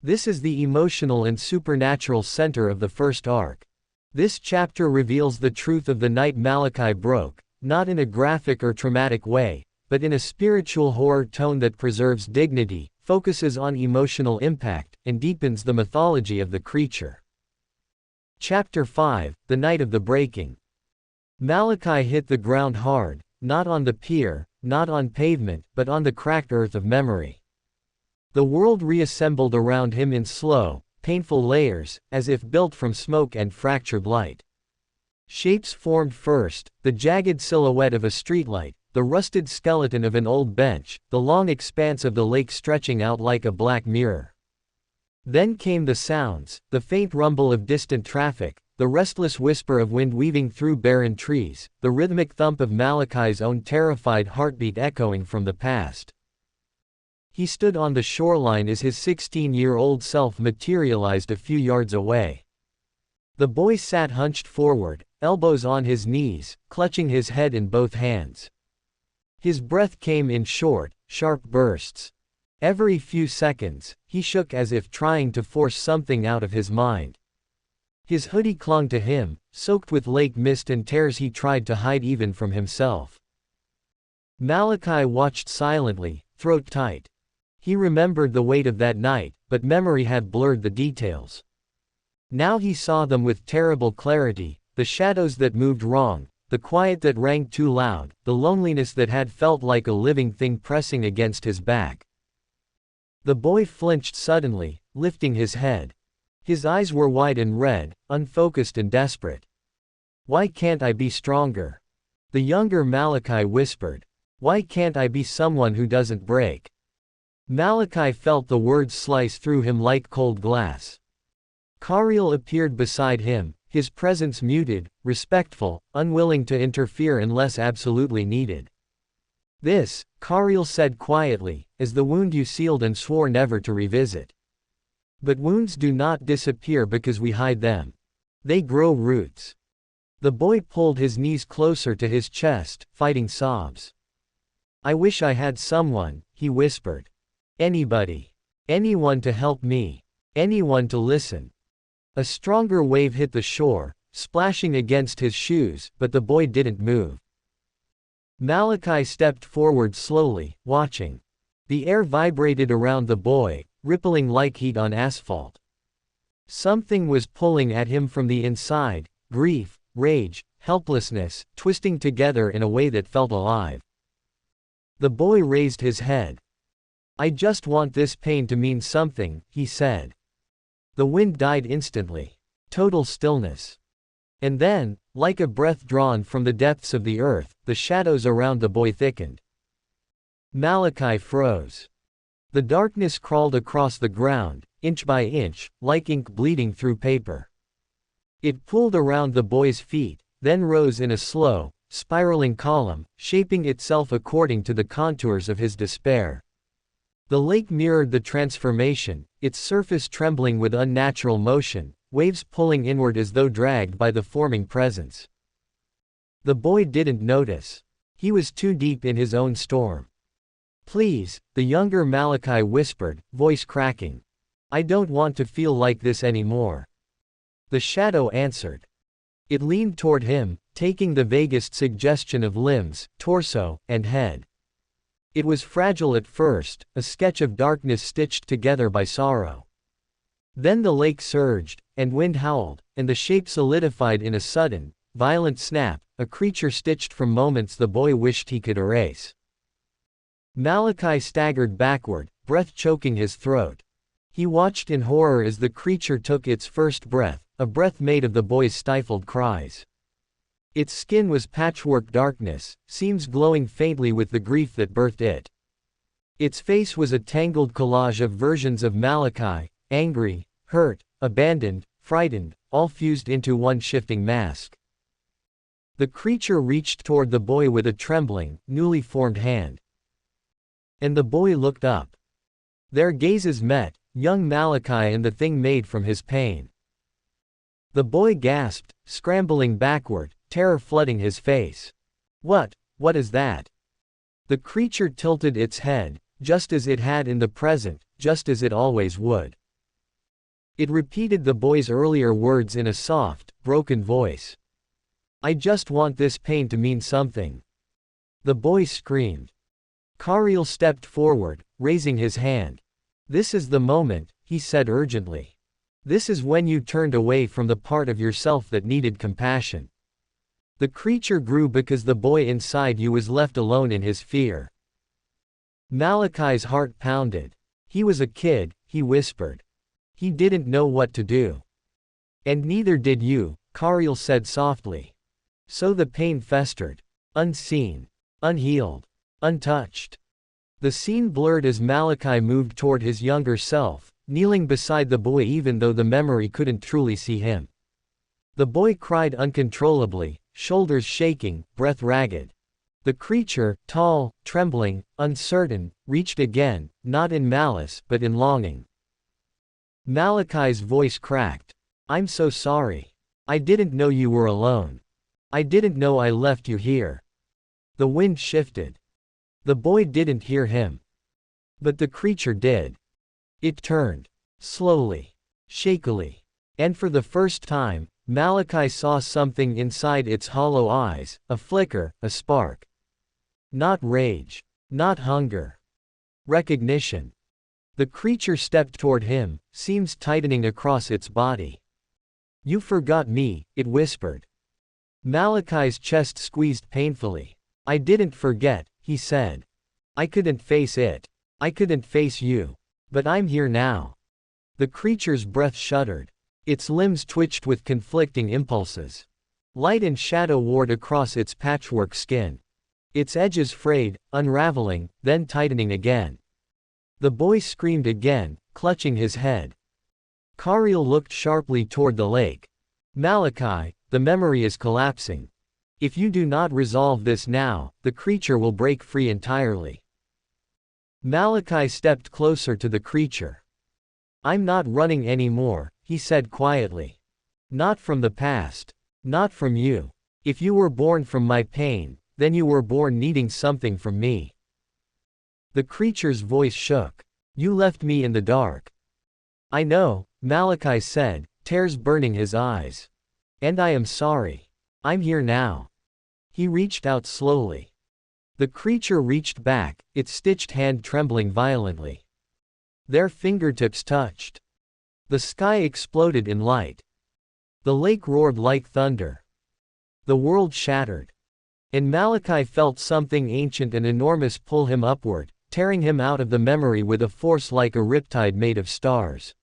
This is the emotional and supernatural center of the first arc. This chapter reveals the truth of the night Malachi broke, not in a graphic or traumatic way, but in a spiritual horror tone that preserves dignity, focuses on emotional impact, and deepens the mythology of the creature. Chapter 5, The Night of the Breaking. Malachi hit the ground hard, not on the pier, not on pavement, but on the cracked earth of memory. The world reassembled around him in slow, painful layers, as if built from smoke and fractured light. Shapes formed first: the jagged silhouette of a streetlight, the rusted skeleton of an old bench, the long expanse of the lake stretching out like a black mirror. Then came the sounds, the faint rumble of distant traffic, the restless whisper of wind weaving through barren trees, the rhythmic thump of Malachi's own terrified heartbeat echoing from the past. He stood on the shoreline as his 16-year-old self materialized a few yards away. The boy sat hunched forward, elbows on his knees, clutching his head in both hands. His breath came in short, sharp bursts. Every few seconds, he shook as if trying to force something out of his mind. His hoodie clung to him, soaked with lake mist and tears he tried to hide even from himself. Malachi watched silently, throat tight. He remembered the weight of that night, but memory had blurred the details. Now he saw them with terrible clarity: the shadows that moved wrong, the quiet that rang too loud, the loneliness that had felt like a living thing pressing against his back. The boy flinched suddenly, lifting his head. His eyes were wide and red, unfocused and desperate. "Why can't I be stronger?" the younger Malachi whispered. "Why can't I be someone who doesn't break?" Malachi felt the words slice through him like cold glass. Kariel appeared beside him, his presence muted, respectful, unwilling to interfere unless absolutely needed. "This," Kariel said quietly, "is the wound you sealed and swore never to revisit. But wounds do not disappear because we hide them. They grow roots." The boy pulled his knees closer to his chest, fighting sobs. "I wish I had someone," he whispered. "Anybody. Anyone to help me. Anyone to listen." A stronger wave hit the shore, splashing against his shoes, but the boy didn't move. Malachi stepped forward slowly, watching. The air vibrated around the boy, rippling like heat on asphalt. Something was pulling at him from the inside: grief, rage, helplessness, twisting together in a way that felt alive. The boy raised his head. "I just want this pain to mean something," he said. The wind died instantly. Total stillness. And then, like a breath drawn from the depths of the earth, the shadows around the boy thickened. Malachi froze. The darkness crawled across the ground, inch by inch, like ink bleeding through paper. It pulled around the boy's feet, then rose in a slow, spiraling column, shaping itself according to the contours of his despair. The lake mirrored the transformation, its surface trembling with unnatural motion, waves pulling inward as though dragged by the forming presence. The boy didn't notice. He was too deep in his own storm. "Please," the younger Malachi whispered, voice cracking. "I don't want to feel like this anymore." The shadow answered. It leaned toward him, taking the vaguest suggestion of limbs, torso, and head. It was fragile at first, a sketch of darkness stitched together by sorrow. Then the lake surged, and wind howled, and the shape solidified in a sudden, violent snap, a creature stitched from moments the boy wished he could erase. Malachi staggered backward, breath choking his throat. He watched in horror as the creature took its first breath, a breath made of the boy's stifled cries. Its skin was patchwork darkness, seams glowing faintly with the grief that birthed it. Its face was a tangled collage of versions of Malachi: angry, hurt, abandoned, frightened, all fused into one shifting mask. The creature reached toward the boy with a trembling, newly formed hand. And the boy looked up. Their gazes met, young Malachi and the thing made from his pain. The boy gasped, scrambling backward, terror flooding his face. What is that?" The creature tilted its head, just as it had in the present, just as it always would. It repeated the boy's earlier words in a soft, broken voice. I just want this pain to mean something. The boy screamed. Kariel stepped forward, raising his hand. This is the moment, he said urgently. This is when you turned away from the part of yourself that needed compassion. The creature grew because the boy inside you was left alone in his fear. Malachi's heart pounded. He was a kid, he whispered. He didn't know what to do. And neither did you, Kariel said softly. So the pain festered. Unseen. Unhealed. Untouched. The scene blurred as Malachi moved toward his younger self, kneeling beside the boy even though the memory couldn't truly see him. The boy cried uncontrollably, shoulders shaking, breath ragged. The creature, tall, trembling, uncertain, reached again, not in malice but in longing. Malachi's voice cracked. I'm so sorry. I didn't know you were alone. I didn't know I left you here. The wind shifted. The boy didn't hear him. But the creature did. It turned. Slowly. Shakily. And for the first time, Malachi saw something inside its hollow eyes, a flicker, a spark. Not rage. Not hunger. Recognition. The creature stepped toward him, seams tightening across its body. You forgot me, it whispered. Malachi's chest squeezed painfully. I didn't forget, he said. I couldn't face it. I couldn't face you. But I'm here now. The creature's breath shuddered. Its limbs twitched with conflicting impulses. Light and shadow warred across its patchwork skin. Its edges frayed, unraveling, then tightening again. The boy screamed again, clutching his head. Kariel looked sharply toward the lake. Malachi, the memory is collapsing. If you do not resolve this now, the creature will break free entirely. Malachi stepped closer to the creature. I'm not running anymore, he said quietly. Not from the past. Not from you. If you were born from my pain, then you were born needing something from me. The creature's voice shook. You left me in the dark. I know, Malachi said, tears burning his eyes. And I am sorry. I'm here now. He reached out slowly. The creature reached back, its stitched hand trembling violently. Their fingertips touched. The sky exploded in light. The lake roared like thunder. The world shattered. And Malachi felt something ancient and enormous pull him upward, tearing him out of the memory with a force like a riptide made of stars.